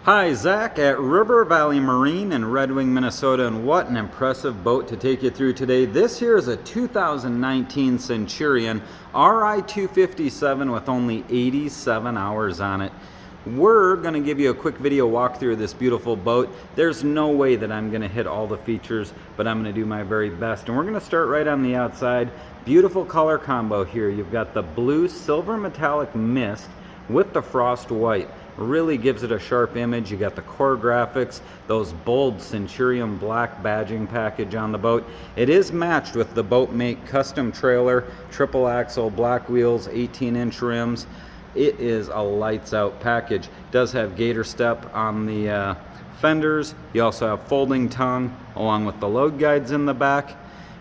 Hi, Zach at River Valley Marine in Red Wing, Minnesota, and what an impressive boat to take you through today. This here is a 2019 Centurion Ri 257 with only 87 hours on it. We're going to give you a quick video walkthrough of this beautiful boat. There's no way that I'm going to hit all the features, but I'm going to do my very best. And we're going to start right on the outside. Beautiful color combo here. You've got the blue silver metallic mist with the frost white. Really gives it a sharp image. You got the core graphics, those bold Centurion black badging package on the boat. It is matched with the Boatmate custom trailer, triple axle, black wheels, 18-inch rims. It is a lights out package. It does have Gator step on the fenders. You also have folding tongue along with the load guides in the back.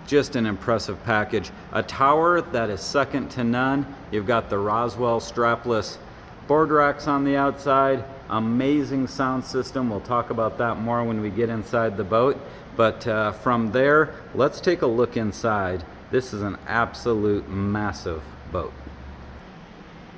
Just an impressive package. A tower that is second to none. You've got the Roswell strapless board racks on the outside. Amazing sound system. We'll talk about that more when we get inside the boat. But from there, let's take a look inside. This is an absolute massive boat.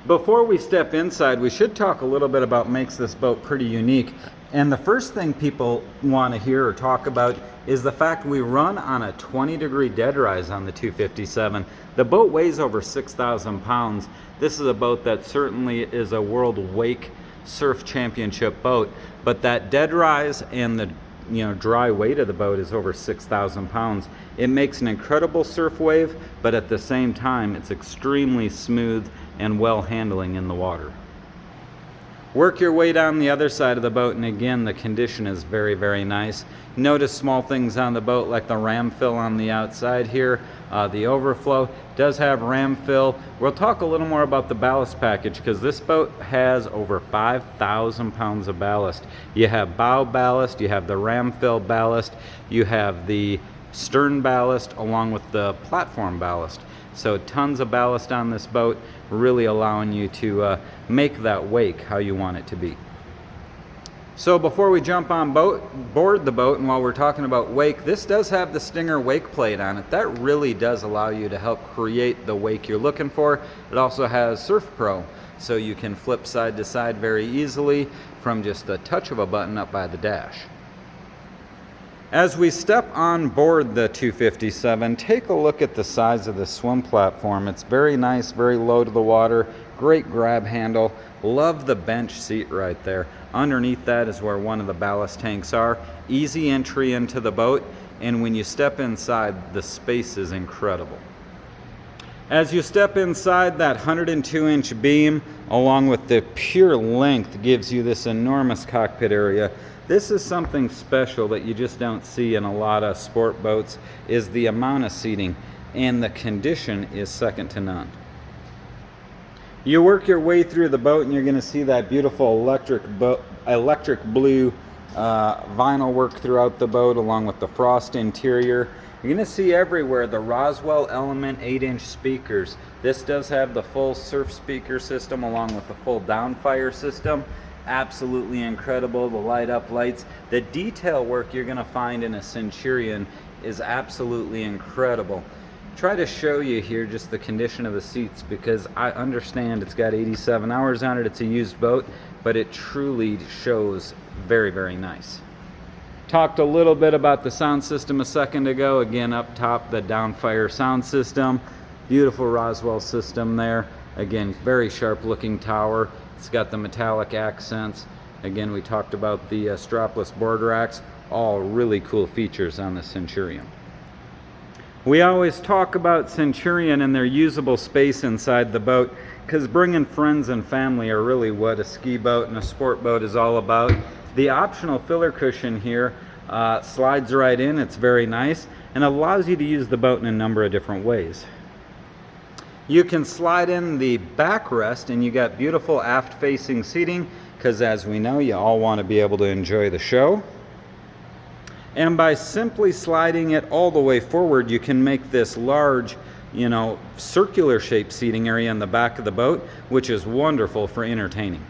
Before we step inside, we should talk a little bit about what makes this boat pretty unique. And the first thing people want to hear or talk about is the fact we run on a 20-degree dead rise on the 257. The boat weighs over 6,000 pounds. This is a boat that certainly is a World Wake Surf Championship boat, but that dead rise and the dry weight of the boat is over 6,000 pounds. It makes an incredible surf wave, but at the same time, it's extremely smooth and well handling in the water. Work your way down the other side of the boat, and again, the condition is very, very nice. Notice small things on the boat like the ram fill on the outside here. The overflow does have ram fill. We'll talk a little more about the ballast package because this boat has over 5,000 pounds of ballast. You have bow ballast, you have the ram fill ballast, you have the stern ballast along with the platform ballast. So tons of ballast on this boat, really allowing you to make that wake how you want it to be. So before we jump on board the boat, and while we're talking about wake, this does have the Stinger wake plate on it. That really does allow you to help create the wake you're looking for. It also has Surf Pro, so you can flip side to side very easily from just the touch of a button up by the dash. As we step on board the 257, take a look at the size of the swim platform. It's very nice, very low to the water, great grab handle. Love the bench seat right there. Underneath that is where one of the ballast tanks are. Easy entry into the boat, and when you step inside, the space is incredible. As you step inside, that 102-inch beam along with the pure length gives you this enormous cockpit area. This is something special that you just don't see in a lot of sport boats, is the amount of seating, and the condition is second to none. You work your way through the boat and you're going to see that beautiful electric blue vinyl work throughout the boat along with the frost interior. You're going to see everywhere the Roswell Element 8-inch speakers. This does have the full surf speaker system along with the full downfire system. Absolutely incredible. The light up lights. The detail work you're going to find in a Centurion is absolutely incredible. Try to show you here just the condition of the seats because I understand it's got 87 hours on it. It's a used boat, but it truly shows very, very nice. Talked a little bit about the sound system a second ago. Again, up top, the downfire sound system. Beautiful Roswell system there. Again, very sharp looking tower. It's got the metallic accents. Again, we talked about the strapless board racks. All really cool features on the Centurion. We always talk about Centurion and their usable space inside the boat because bringing friends and family are really what a ski boat and a sport boat is all about. The optional filler cushion here slides right in. It's very nice and allows you to use the boat in a number of different ways. You can slide in the backrest and you got beautiful aft facing seating because as we know, you all want to be able to enjoy the show. And by simply sliding it all the way forward, you can make this large, circular shaped seating area in the back of the boat, which is wonderful for entertaining.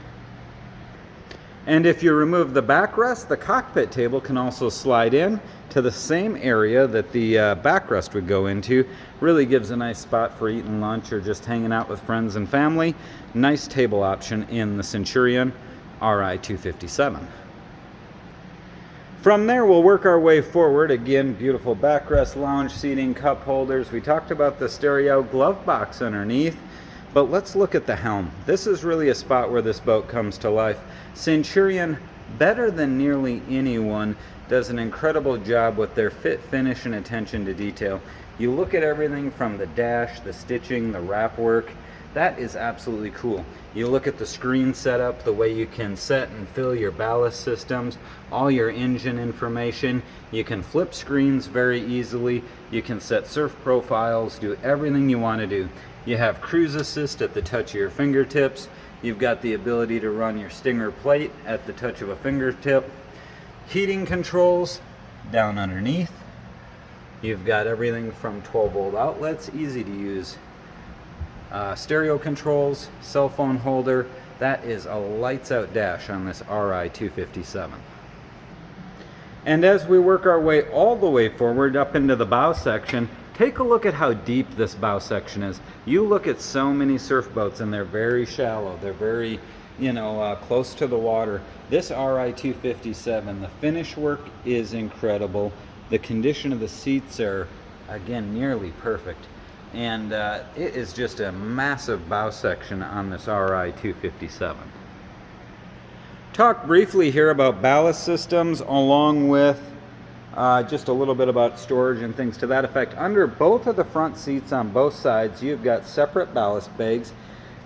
And if you remove the backrest, the cockpit table can also slide in to the same area that the backrest would go into. Really gives a nice spot for eating lunch or just hanging out with friends and family. Nice table option in the Centurion. Ri 257. From there, we'll work our way forward. Again, beautiful backrest, lounge seating, cup holders. We talked about the stereo glove box underneath, but let's look at the helm. This is really a spot where this boat comes to life. Centurion, better than nearly anyone, does an incredible job with their fit, finish, and attention to detail. You look at everything from the dash, the stitching, the wrap work. That is absolutely cool. You look at the screen setup, the way you can set and fill your ballast systems, all your engine information. You can flip screens very easily. You can set surf profiles, do everything you want to do. You have cruise assist at the touch of your fingertips. You've got the ability to run your stinger plate at the touch of a fingertip. Heating controls down underneath. You've got everything from 12-volt outlets, easy to use. Stereo controls, cell phone holder. That is a lights out dash on this Ri 257. And as we work our way all the way forward up into the bow section, take a look at how deep this bow section is. You look at so many surf boats and they're very shallow. They're very, close to the water. This Ri 257, the finish work is incredible. The condition of the seats are, again, nearly perfect. And it is just a massive bow section on this Ri 257. Talk briefly here about ballast systems, along with just a little bit about storage and things to that effect. Under both of the front seats on both sides, you've got separate ballast bags.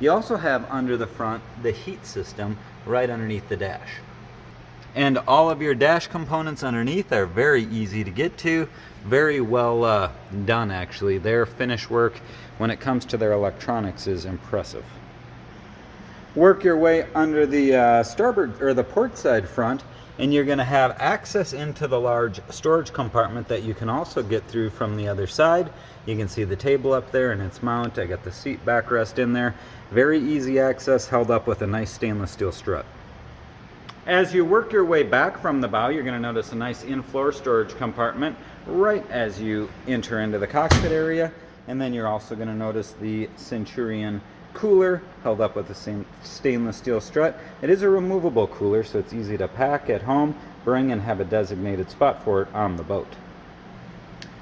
You also have under the front the heat system right underneath the dash. And all of your dash components underneath are very easy to get to. Very well done, actually. Their finish work when it comes to their electronics is impressive. Work your way under the starboard or the port side front, and you're going to have access into the large storage compartment that you can also get through from the other side. You can see the table up there and its mount. I got the seat backrest in there. Very easy access, held up with a nice stainless steel strut. As you work your way back from the bow, you're going to notice a nice in-floor storage compartment right as you enter into the cockpit area. And then you're also going to notice the Centurion cooler held up with the same stainless steel strut. It is a removable cooler, so it's easy to pack at home, bring, and have a designated spot for it on the boat.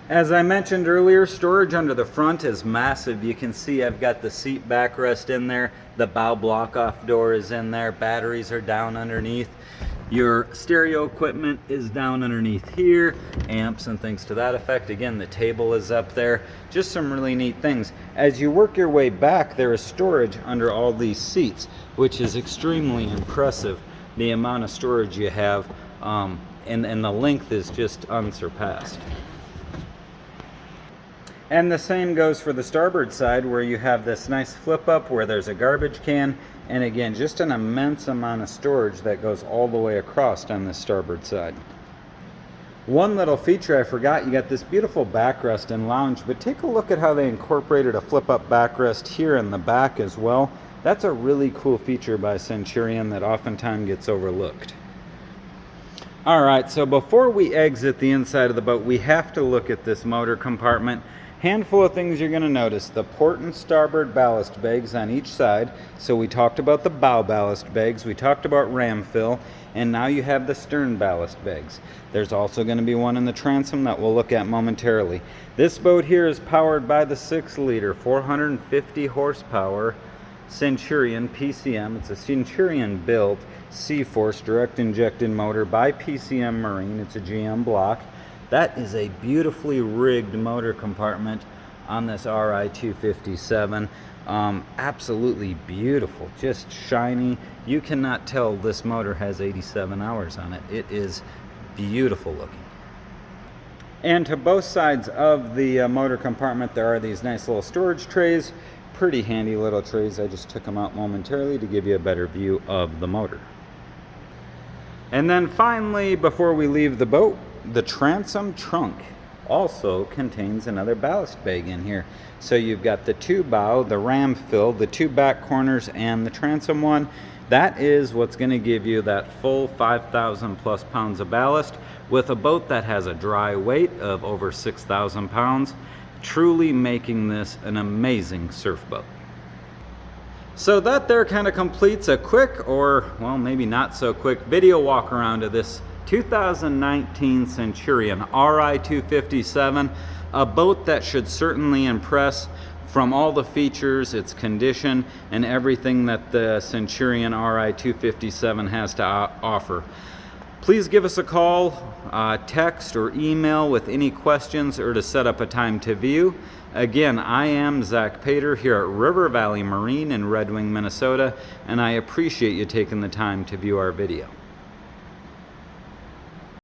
As I mentioned earlier, storage under the front is massive. You can see I've got the seat backrest in there. The bow block-off door is in there. Batteries are down underneath. Your stereo equipment is down underneath here. Amps and things to that effect. Again, the table is up there. Just some really neat things. As you work your way back, there is storage under all these seats, which is extremely impressive. The amount of storage you have, and the length is just unsurpassed. And the same goes for the starboard side, where you have this nice flip up where there's a garbage can, and again, just an immense amount of storage that goes all the way across on the starboard side. One little feature I forgot, you got this beautiful backrest and lounge, but take a look at how they incorporated a flip up backrest here in the back as well. That's a really cool feature by Centurion that oftentimes gets overlooked. Alright, so before we exit the inside of the boat, we have to look at this motor compartment. Handful of things you're going to notice. The port and starboard ballast bags on each side. So we talked about the bow ballast bags, we talked about ram fill, and now you have the stern ballast bags. There's also going to be one in the transom that we'll look at momentarily. This boat here is powered by the 6-liter, 450 horsepower Centurion PCM. It's a Centurion Built C-Force direct injected motor by PCM Marine. It's a GM block. That is a beautifully rigged motor compartment on this Ri 257. Absolutely beautiful, just shiny. You cannot tell this motor has 87 hours on it. It is beautiful looking. And to both sides of the motor compartment, there are these nice little storage trays. Pretty handy little trays. I just took them out momentarily to give you a better view of the motor. And then finally, before we leave the boat, the transom trunk also contains another ballast bag in here. So you've got the 2 bow, the ram fill, the 2 back corners, and the transom one. That is what's going to give you that full 5,000 plus pounds of ballast with a boat that has a dry weight of over 6,000 pounds, truly making this an amazing surf boat. So that there kind of completes a quick, or well, maybe not so quick, video walk around of this 2019 Centurion Ri 257, a boat that should certainly impress from all the features, its condition, and everything that the Centurion Ri 257 has to offer. Please give us a call, text, or email with any questions or to set up a time to view. Again, I am Zach Pater here at River Valley Marine in Red Wing, Minnesota, and I appreciate you taking the time to view our video.